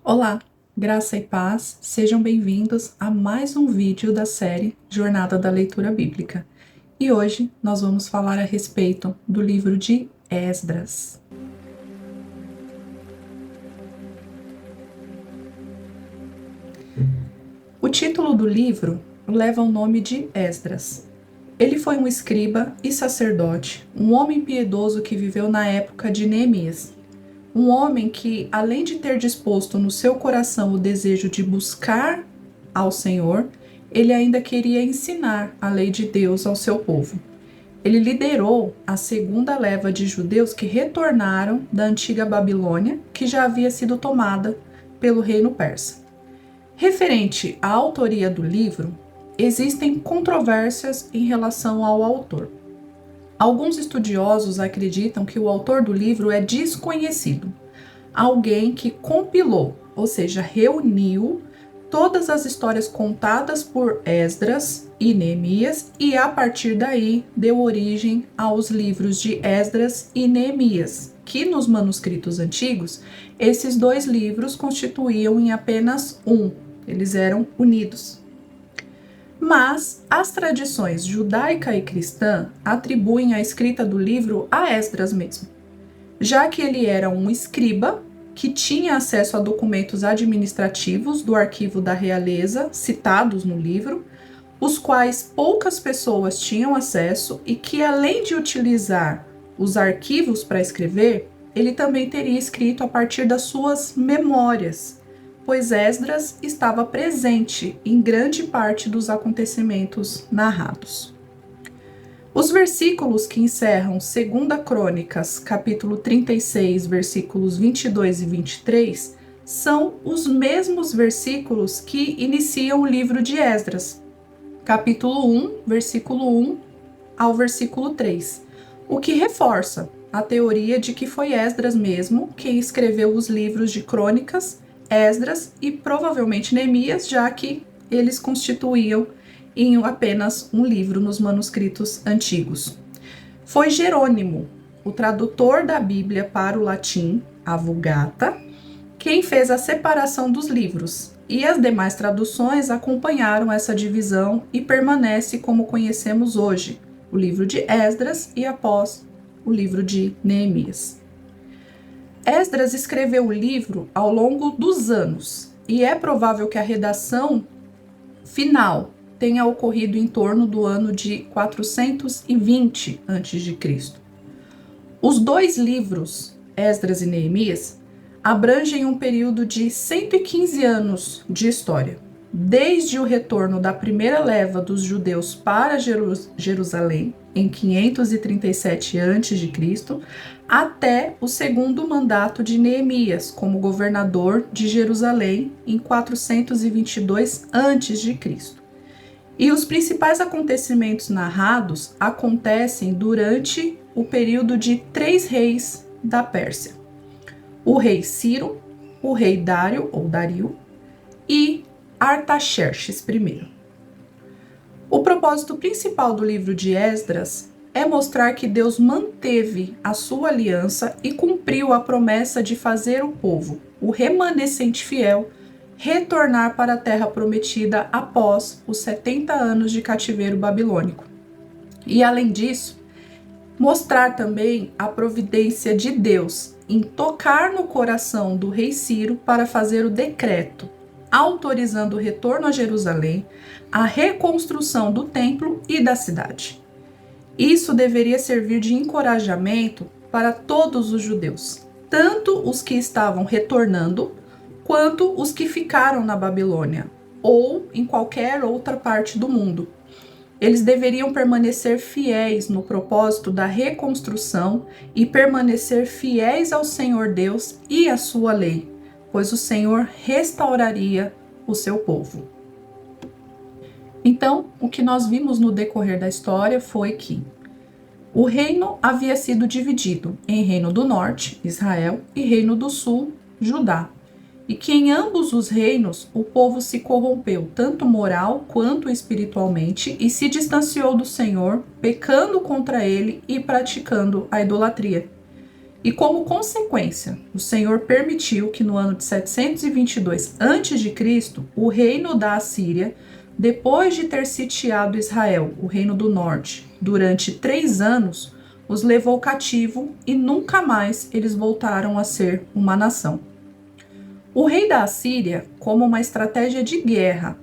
Olá, graça e paz, sejam bem-vindos a mais um vídeo da série Jornada da Leitura Bíblica. E hoje nós vamos falar a respeito do livro de Esdras. O título do livro leva o nome de Esdras. Ele foi um escriba e sacerdote, um homem piedoso que viveu na época de Neemias. Um homem que, além de ter disposto no seu coração o desejo de buscar ao Senhor, ele ainda queria ensinar a lei de Deus ao seu povo. Ele liderou a segunda leva de judeus que retornaram da antiga Babilônia, que já havia sido tomada pelo reino persa. Referente à autoria do livro, existem controvérsias em relação ao autor. Alguns estudiosos acreditam que o autor do livro é desconhecido, alguém que compilou, ou seja, reuniu todas as histórias contadas por Esdras e Neemias e a partir daí deu origem aos livros de Esdras e Neemias, que nos manuscritos antigos, esses dois livros constituíam em apenas um, eles eram unidos. Mas as tradições judaica e cristã atribuem a escrita do livro a Esdras mesmo, já que ele era um escriba que tinha acesso a documentos administrativos do arquivo da realeza citados no livro, os quais poucas pessoas tinham acesso e que, além de utilizar os arquivos para escrever, ele também teria escrito a partir das suas memórias, pois Esdras estava presente em grande parte dos acontecimentos narrados. Os versículos que encerram 2 Crônicas, capítulo 36, versículos 22 e 23, são os mesmos versículos que iniciam o livro de Esdras, capítulo 1, versículo 1 ao versículo 3, o que reforça a teoria de que foi Esdras mesmo quem escreveu os livros de Crônicas, Esdras e provavelmente Neemias, já que eles constituíam em apenas um livro nos manuscritos antigos. Foi Jerônimo, o tradutor da Bíblia para o latim, a Vulgata, quem fez a separação dos livros, e as demais traduções acompanharam essa divisão e permanece como conhecemos hoje, o livro de Esdras e após o livro de Neemias. Esdras escreveu o livro ao longo dos anos, e é provável que a redação final tenha ocorrido em torno do ano de 420 a.C. Os dois livros, Esdras e Neemias, abrangem um período de 115 anos de história, desde o retorno da primeira leva dos judeus para Jerusalém, em 537 a.C., até o segundo mandato de Neemias como governador de Jerusalém, em 422 a.C. E os principais acontecimentos narrados acontecem durante o período de 3 reis da Pérsia: o rei Ciro, o rei Dário ou Dario e Artaxerxes I. O propósito principal do livro de Esdras é mostrar que Deus manteve a sua aliança e cumpriu a promessa de fazer o povo, o remanescente fiel, retornar para a terra prometida após os 70 anos de cativeiro babilônico. E além disso, mostrar também a providência de Deus em tocar no coração do rei Ciro para fazer o decreto, autorizando o retorno a Jerusalém, a reconstrução do templo e da cidade. Isso deveria servir de encorajamento para todos os judeus, tanto os que estavam retornando, quanto os que ficaram na Babilônia ou em qualquer outra parte do mundo. Eles deveriam permanecer fiéis no propósito da reconstrução e permanecer fiéis ao Senhor Deus e à sua lei, pois o Senhor restauraria o seu povo. Então, o que nós vimos no decorrer da história foi que o reino havia sido dividido em Reino do Norte, Israel, e Reino do Sul, Judá. E que em ambos os reinos o povo se corrompeu, tanto moral quanto espiritualmente, e se distanciou do Senhor, pecando contra ele e praticando a idolatria. E como consequência, o Senhor permitiu que no ano de 722 a.C., o reino da Assíria, depois de ter sitiado Israel, o reino do norte, durante 3 anos, os levou cativo e nunca mais eles voltaram a ser uma nação. O rei da Assíria, como uma estratégia de guerra,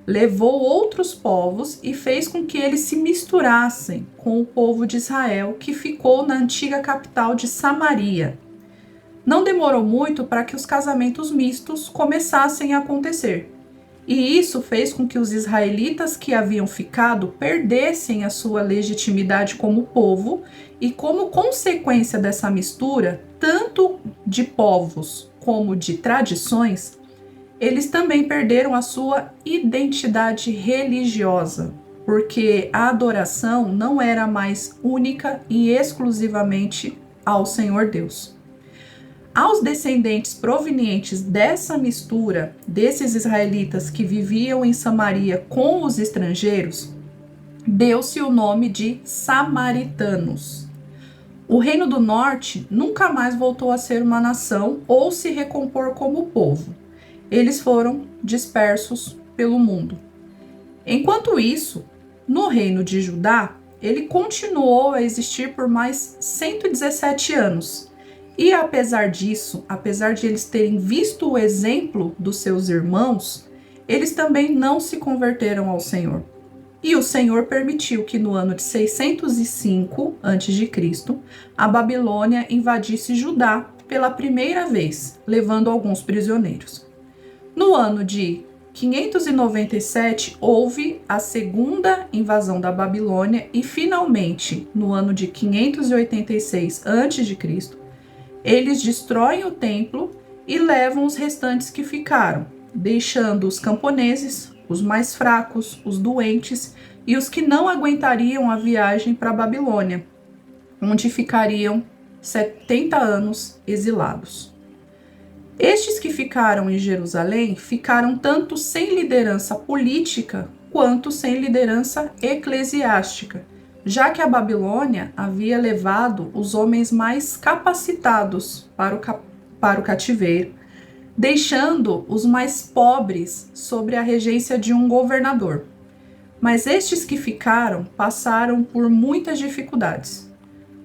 levou outros povos e fez com que eles se misturassem com o povo de Israel, que ficou na antiga capital de Samaria. Não demorou muito para que os casamentos mistos começassem a acontecer. E isso fez com que os israelitas que haviam ficado perdessem a sua legitimidade como povo, e como consequência dessa mistura, tanto de povos como de tradições, eles também perderam a sua identidade religiosa, porque a adoração não era mais única e exclusivamente ao Senhor Deus. Aos descendentes provenientes dessa mistura, desses israelitas que viviam em Samaria com os estrangeiros, deu-se o nome de samaritanos. O Reino do Norte nunca mais voltou a ser uma nação ou se recompor como povo. Eles foram dispersos pelo mundo. Enquanto isso, no Reino de Judá, ele continuou a existir por mais 117 anos. E apesar disso, apesar de eles terem visto o exemplo dos seus irmãos, eles também não se converteram ao Senhor. E o Senhor permitiu que no ano de 605 a.C., a Babilônia invadisse Judá pela primeira vez, levando alguns prisioneiros. No ano de 597, houve a segunda invasão da Babilônia e, finalmente, no ano de 586 a.C., eles destroem o templo e levam os restantes que ficaram, deixando os camponeses, os mais fracos, os doentes e os que não aguentariam a viagem para a Babilônia, onde ficariam 70 anos exilados. Estes que ficaram em Jerusalém ficaram tanto sem liderança política quanto sem liderança eclesiástica, já que a Babilônia havia levado os homens mais capacitados para o cativeiro, deixando os mais pobres sob a regência de um governador. Mas estes que ficaram passaram por muitas dificuldades,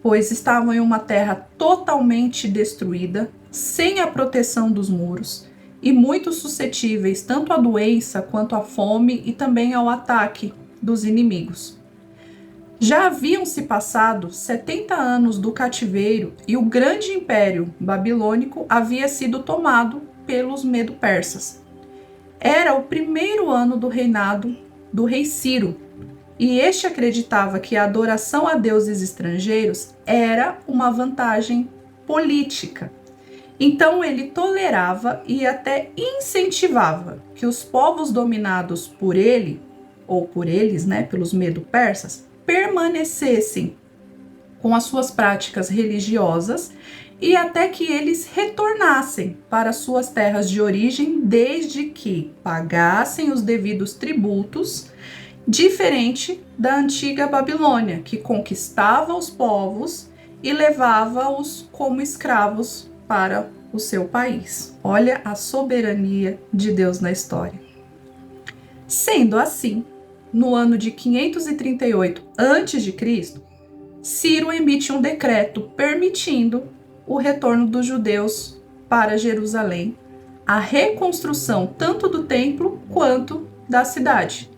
pois estavam em uma terra totalmente destruída, sem a proteção dos muros, e muito suscetíveis tanto à doença quanto à fome e também ao ataque dos inimigos. Já haviam se passado 70 anos do cativeiro e o grande império babilônico havia sido tomado pelos medo-persas. Era o primeiro ano do reinado do rei Ciro, e este acreditava que a adoração a deuses estrangeiros era uma vantagem política. Então ele tolerava e até incentivava que os povos dominados por ele, ou por eles, pelos medo-persas, permanecessem com as suas práticas religiosas e até que eles retornassem para suas terras de origem, desde que pagassem os devidos tributos, diferente da antiga Babilônia, que conquistava os povos e levava-os como escravos para o seu país. Olha a soberania de Deus na história. Sendo assim, no ano de 538 a.C., Ciro emite um decreto permitindo o retorno dos judeus para Jerusalém, a reconstrução tanto do templo quanto da cidade.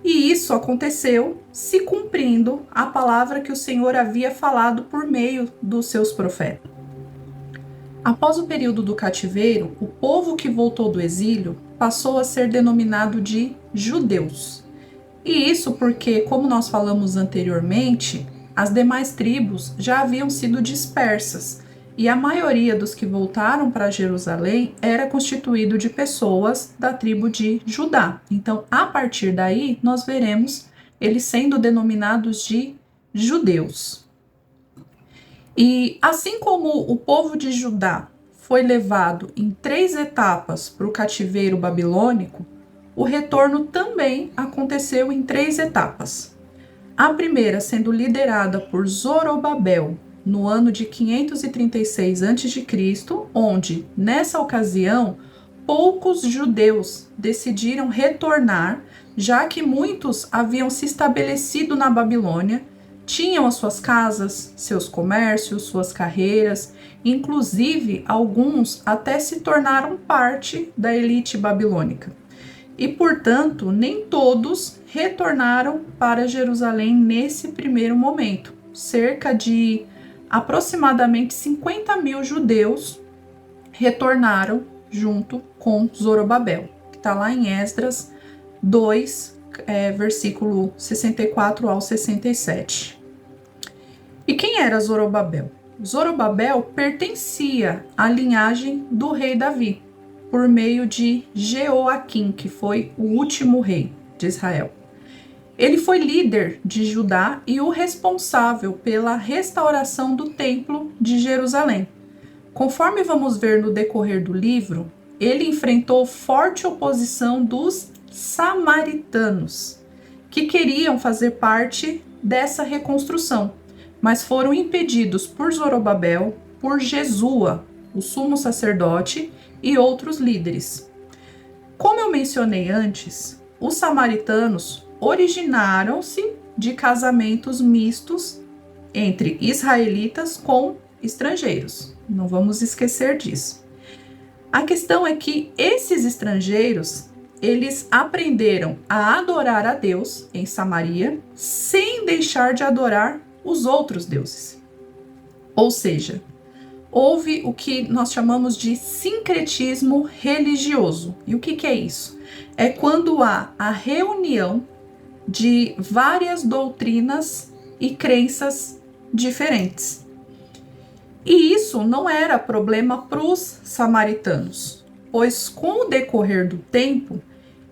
E isso aconteceu se cumprindo a palavra que o Senhor havia falado por meio dos seus profetas. Após o período do cativeiro, o povo que voltou do exílio passou a ser denominado de judeus. E isso porque, como nós falamos anteriormente, as demais tribos já haviam sido dispersas e a maioria dos que voltaram para Jerusalém era constituído de pessoas da tribo de Judá. Então, a partir daí, nós veremos eles sendo denominados de judeus. E assim como o povo de Judá foi levado em 3 etapas para o cativeiro babilônico, o retorno também aconteceu em 3 etapas. A primeira sendo liderada por Zorobabel, no ano de 536 a.C., onde, nessa ocasião, poucos judeus decidiram retornar, já que muitos haviam se estabelecido na Babilônia, tinham as suas casas, seus comércios, suas carreiras, inclusive alguns até se tornaram parte da elite babilônica. E, portanto, nem todos retornaram para Jerusalém nesse primeiro momento. Cerca de aproximadamente 50 mil judeus retornaram junto com Zorobabel, que está lá em Esdras 2, versículo 64 ao 67. E quem era Zorobabel? Zorobabel pertencia à linhagem do rei Davi, por meio de Jeoaquim, que foi o último rei de Israel. Ele foi líder de Judá e o responsável pela restauração do templo de Jerusalém. Conforme vamos ver no decorrer do livro, ele enfrentou forte oposição dos samaritanos, que queriam fazer parte dessa reconstrução, mas foram impedidos por Zorobabel, por Jesua, o sumo sacerdote, e outros líderes. Como eu mencionei antes, os samaritanos originaram-se de casamentos mistos entre israelitas com estrangeiros. Não vamos esquecer disso. A questão é que esses estrangeiros, eles aprenderam a adorar a Deus em Samaria, sem deixar de adorar os outros deuses. Ou seja, houve o que nós chamamos de sincretismo religioso. E o que é isso? É quando há a reunião de várias doutrinas e crenças diferentes. E isso não era problema para os samaritanos, pois com o decorrer do tempo,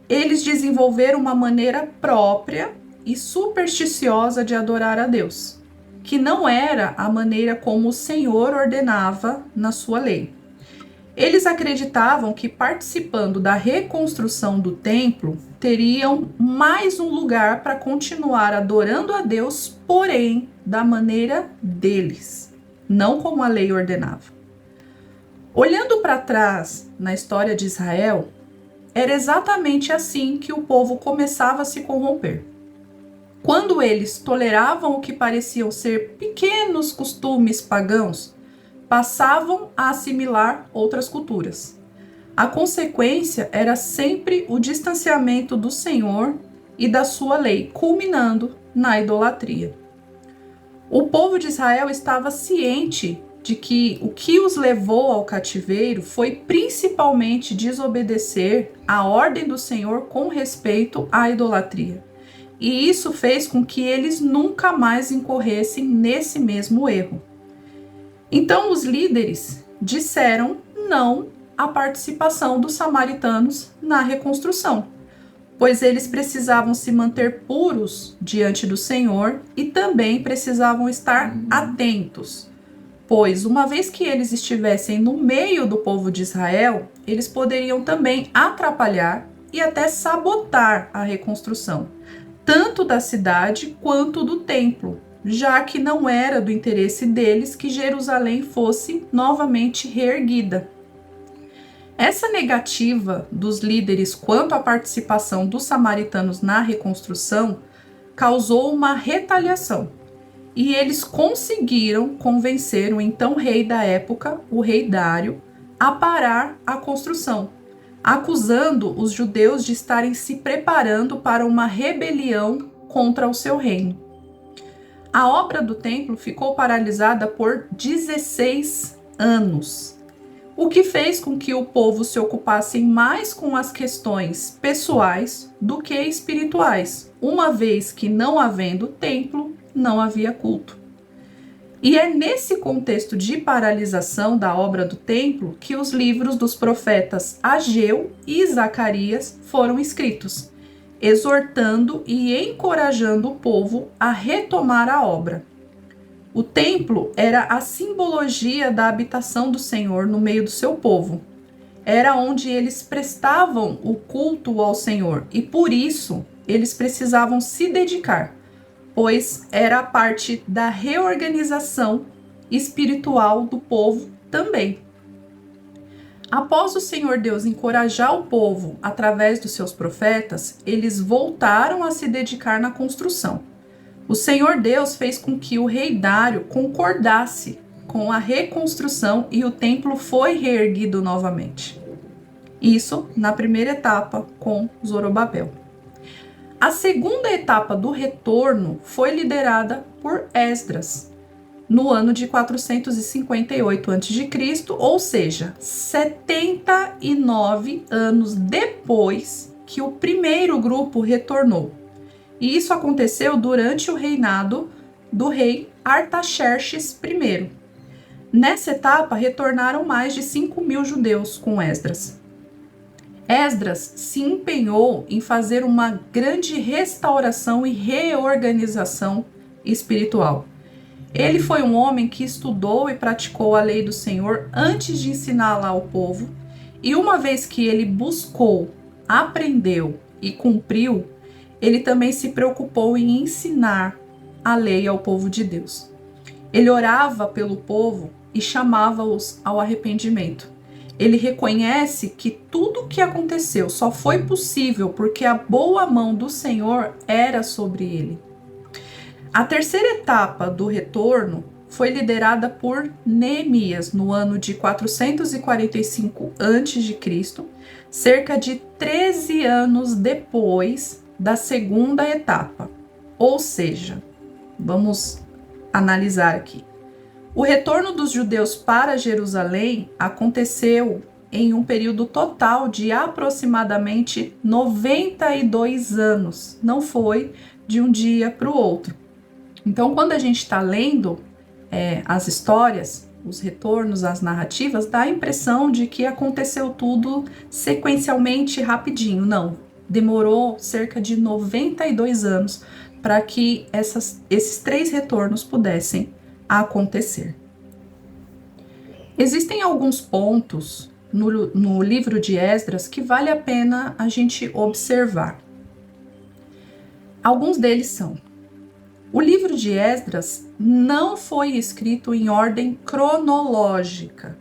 eles desenvolveram uma maneira própria e supersticiosa de adorar a Deus, que não era a maneira como o Senhor ordenava na sua lei. Eles acreditavam que participando da reconstrução do templo, teriam mais um lugar para continuar adorando a Deus, porém da maneira deles, não como a lei ordenava. Olhando para trás na história de Israel, era exatamente assim que o povo começava a se corromper. Quando eles toleravam o que pareciam ser pequenos costumes pagãos, passavam a assimilar outras culturas. A consequência era sempre o distanciamento do Senhor e da sua lei, culminando na idolatria. O povo de Israel estava ciente de que o que os levou ao cativeiro foi principalmente desobedecer à ordem do Senhor com respeito à idolatria. E isso fez com que eles nunca mais incorressem nesse mesmo erro. Então os líderes disseram não à participação dos samaritanos na reconstrução, pois eles precisavam se manter puros diante do Senhor e também precisavam estar atentos, pois uma vez que eles estivessem no meio do povo de Israel, eles poderiam também atrapalhar e até sabotar a reconstrução, tanto da cidade quanto do templo, já que não era do interesse deles que Jerusalém fosse novamente reerguida. Essa negativa dos líderes quanto à participação dos samaritanos na reconstrução causou uma retaliação, e eles conseguiram convencer o então rei da época, o rei Dário, a parar a construção, acusando os judeus de estarem se preparando para uma rebelião contra o seu reino. A obra do templo ficou paralisada por 16 anos, o que fez com que o povo se ocupasse mais com as questões pessoais do que espirituais, uma vez que, não havendo templo, não havia culto. E é nesse contexto de paralisação da obra do templo que os livros dos profetas Ageu e Zacarias foram escritos, exortando e encorajando o povo a retomar a obra. O templo era a simbologia da habitação do Senhor no meio do seu povo. Era onde eles prestavam o culto ao Senhor e por isso eles precisavam se dedicar, pois era a parte da reorganização espiritual do povo também. Após o Senhor Deus encorajar o povo através dos seus profetas, eles voltaram a se dedicar na construção. O Senhor Deus fez com que o rei Dário concordasse com a reconstrução e o templo foi reerguido novamente. Isso na primeira etapa com Zorobabel. A segunda etapa do retorno foi liderada por Esdras, no ano de 458 a.C., ou seja, 79 anos depois que o primeiro grupo retornou. E isso aconteceu durante o reinado do rei Artaxerxes I. Nessa etapa, retornaram mais de 5.000 judeus com Esdras. Esdras se empenhou em fazer uma grande restauração e reorganização espiritual. Ele foi um homem que estudou e praticou a lei do Senhor antes de ensiná-la ao povo, e uma vez que ele buscou, aprendeu e cumpriu, ele também se preocupou em ensinar a lei ao povo de Deus. Ele orava pelo povo e chamava-os ao arrependimento. Ele reconhece que tudo o que aconteceu só foi possível porque a boa mão do Senhor era sobre ele. A terceira etapa do retorno foi liderada por Neemias no ano de 445 a.C., cerca de 13 anos depois da segunda etapa. Ou seja, vamos analisar aqui. O retorno dos judeus para Jerusalém aconteceu em um período total de aproximadamente 92 anos. Não foi de um dia para o outro. Então, quando a gente está lendo as histórias, os retornos, as narrativas, dá a impressão de que aconteceu tudo sequencialmente rapidinho. Não, demorou cerca de 92 anos para que esses 3 retornos pudessem acontecer. Existem alguns pontos no livro de Esdras que vale a pena a gente observar. Alguns deles são: o livro de Esdras não foi escrito em ordem cronológica,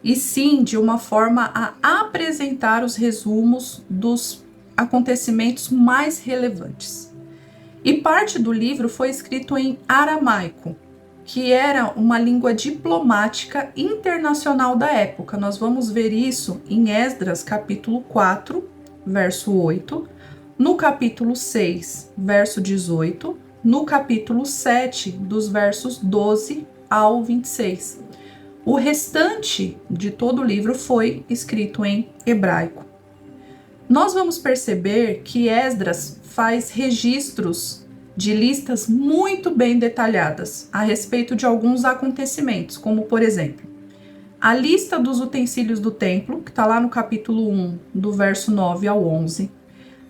e sim de uma forma a apresentar os resumos dos acontecimentos mais relevantes. E parte do livro foi escrito em aramaico, que era uma língua diplomática internacional da época. Nós vamos ver isso em Esdras capítulo 4, verso 8, no capítulo 6, verso 18, no capítulo 7, dos versos 12 ao 26. O restante de todo o livro foi escrito em hebraico. Nós vamos perceber que Esdras faz registros de listas muito bem detalhadas a respeito de alguns acontecimentos, como por exemplo, a lista dos utensílios do templo, que está lá no capítulo 1, do verso 9 ao 11,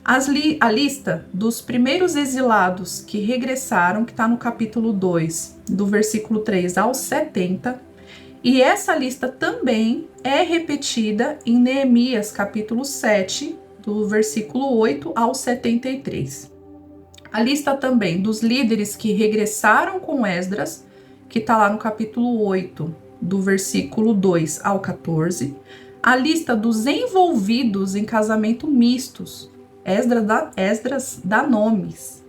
a lista dos primeiros exilados que regressaram, que está no capítulo 2, do versículo 3 ao 70, e essa lista também é repetida em Neemias, capítulo 7, do versículo 8 ao 73. A lista também dos líderes que regressaram com Esdras, que está lá no capítulo 8, do versículo 2 ao 14. A lista dos envolvidos em casamento mistos. Esdras dá nomes,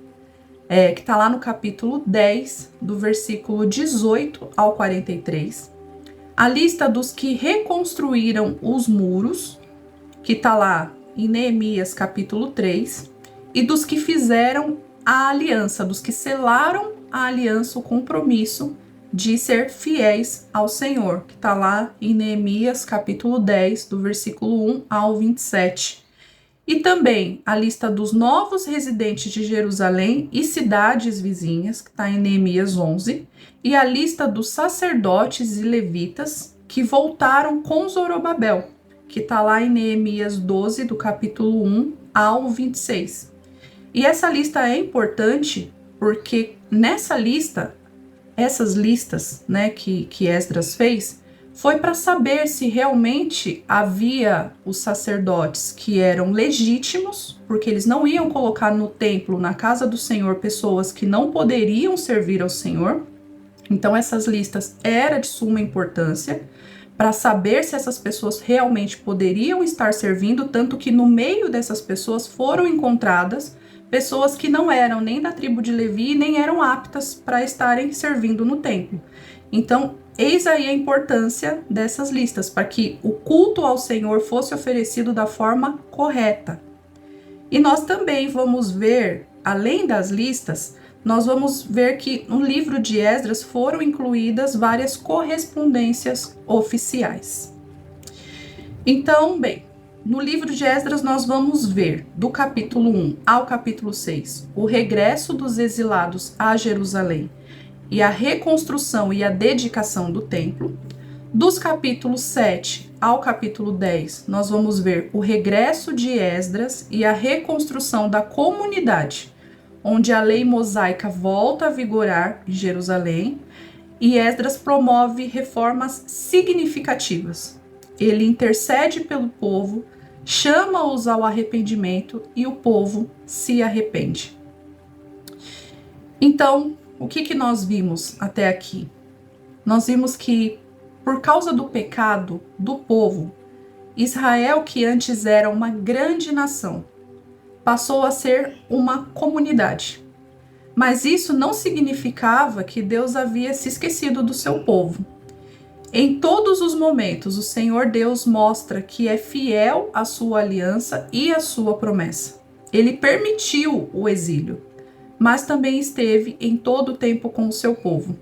que está lá no capítulo 10, do versículo 18 ao 43. A lista dos que reconstruíram os muros, que está lá em Neemias capítulo 3, e dos que fizeram a aliança, dos que selaram a aliança, o compromisso de ser fiéis ao Senhor, que está lá em Neemias capítulo 10, do versículo 1 ao 27. E também a lista dos novos residentes de Jerusalém e cidades vizinhas, que está em Neemias 11, e a lista dos sacerdotes e levitas que voltaram com Zorobabel, que está lá em Neemias 12, do capítulo 1 ao 26. E essa lista é importante porque nessa lista, essas listas, né, que Esdras fez, foi para saber se realmente havia os sacerdotes que eram legítimos, porque eles não iam colocar no templo, na casa do Senhor, pessoas que não poderiam servir ao Senhor. Então essas listas eram de suma importância para saber se essas pessoas realmente poderiam estar servindo, tanto que no meio dessas pessoas foram encontradas pessoas que não eram nem da tribo de Levi, nem eram aptas para estarem servindo no templo. Então, eis aí a importância dessas listas, para que o culto ao Senhor fosse oferecido da forma correta. E nós também vamos ver, além das listas, nós vamos ver que no livro de Esdras foram incluídas várias correspondências oficiais. Então, bem, no livro de Esdras nós vamos ver, do capítulo 1 ao capítulo 6, o regresso dos exilados a Jerusalém e a reconstrução e a dedicação do templo. Dos capítulos 7 ao capítulo 10, nós vamos ver o regresso de Esdras e a reconstrução da comunidade, onde a lei mosaica volta a vigorar em Jerusalém, e Esdras promove reformas significativas. Ele intercede pelo povo, chama-os ao arrependimento e o povo se arrepende. Então, o que nós vimos até aqui? Nós vimos que, por causa do pecado do povo, Israel, que antes era uma grande nação, passou a ser uma comunidade. Mas isso não significava que Deus havia se esquecido do seu povo. Em todos os momentos, o Senhor Deus mostra que é fiel à sua aliança e à sua promessa. Ele permitiu o exílio, mas também esteve em todo o tempo com o seu povo.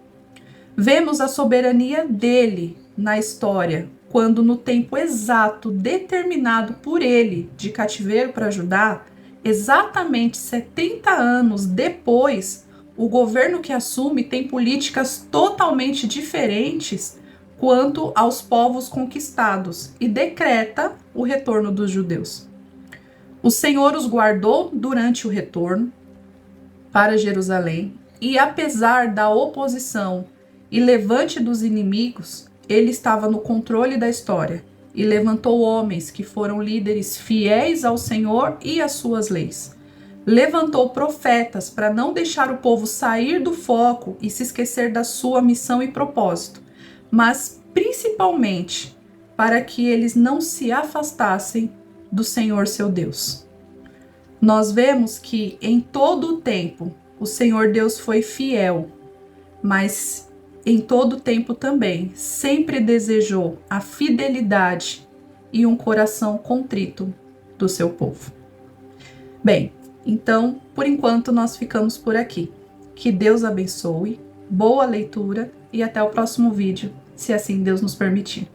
Vemos a soberania dele na história, quando no tempo exato determinado por ele de cativeiro para Judá, exatamente 70 anos depois, o governo que assume tem políticas totalmente diferentes quanto aos povos conquistados e decreta o retorno dos judeus. O Senhor os guardou durante o retorno para Jerusalém e, apesar da oposição e levante dos inimigos, ele estava no controle da história e levantou homens que foram líderes fiéis ao Senhor e às suas leis. Levantou profetas para não deixar o povo sair do foco e se esquecer da sua missão e propósito, mas principalmente para que eles não se afastassem do Senhor seu Deus. Nós vemos que em todo o tempo o Senhor Deus foi fiel, mas em todo o tempo também sempre desejou a fidelidade e um coração contrito do seu povo. Bem, então, por enquanto nós ficamos por aqui. Que Deus abençoe, boa leitura e até o próximo vídeo, se assim Deus nos permitir.